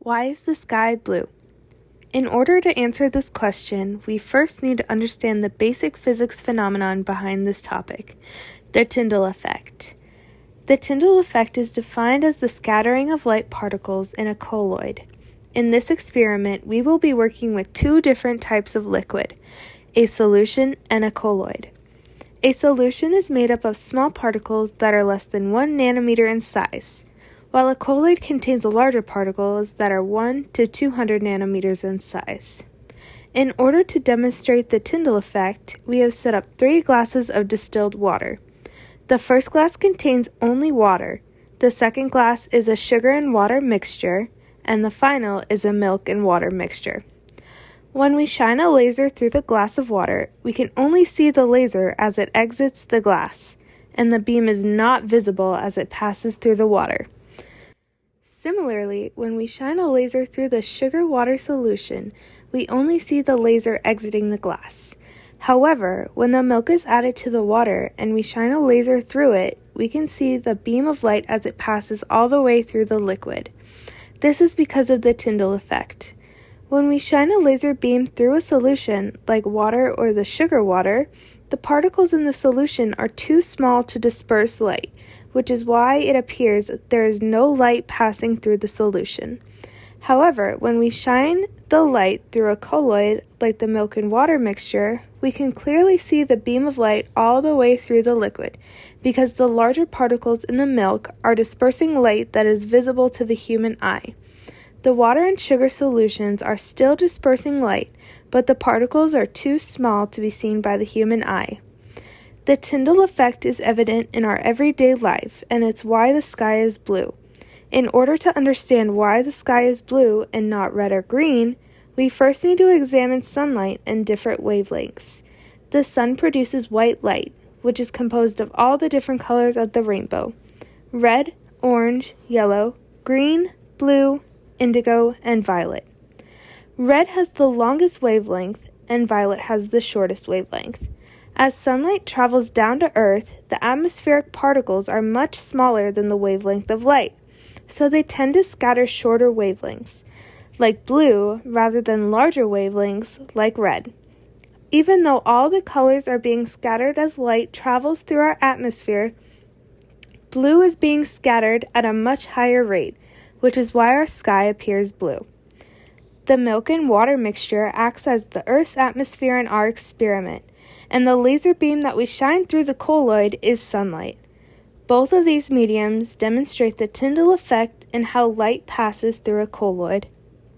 Why is the sky blue? In order to answer this question, we first need to understand the basic physics phenomenon behind this topic, the Tyndall effect. The Tyndall effect is defined as the scattering of light particles in a colloid. In this experiment, we will be working with two different types of liquid, a solution and a colloid. A solution is made up of small particles that are less than 1 nanometer in size, while a colloid contains larger particles that are 1 to 200 nanometers in size. In order to demonstrate the Tyndall effect, we have set up 3 glasses of distilled water. The first glass contains only water, the second glass is a sugar and water mixture, and the final is a milk and water mixture. When we shine a laser through the glass of water, we can only see the laser as it exits the glass, and the beam is not visible as it passes through the water. Similarly, when we shine a laser through the sugar-water solution, we only see the laser exiting the glass. However, when the milk is added to the water and we shine a laser through it, we can see the beam of light as it passes all the way through the liquid. This is because of the Tyndall effect. When we shine a laser beam through a solution, like water or the sugar water, the particles in the solution are too small to disperse light, which is why it appears there is no light passing through the solution. However, when we shine the light through a colloid, like the milk and water mixture, we can clearly see the beam of light all the way through the liquid, because the larger particles in the milk are dispersing light that is visible to the human eye. The water and sugar solutions are still dispersing light, but the particles are too small to be seen by the human eye. The Tyndall effect is evident in our everyday life, and it's why the sky is blue. In order to understand why the sky is blue and not red or green, we first need to examine sunlight in different wavelengths. The sun produces white light, which is composed of all the different colors of the rainbow: red, orange, yellow, green, blue, indigo, and violet. Red has the longest wavelength, and violet has the shortest wavelength. As sunlight travels down to Earth, the atmospheric particles are much smaller than the wavelength of light, so they tend to scatter shorter wavelengths, like blue, rather than larger wavelengths, like red. Even though all the colors are being scattered as light travels through our atmosphere, blue is being scattered at a much higher rate, which is why our sky appears blue. The milk and water mixture acts as the Earth's atmosphere in our experiment, and the laser beam that we shine through the colloid is sunlight. Both of these mediums demonstrate the Tyndall effect and how light passes through a colloid.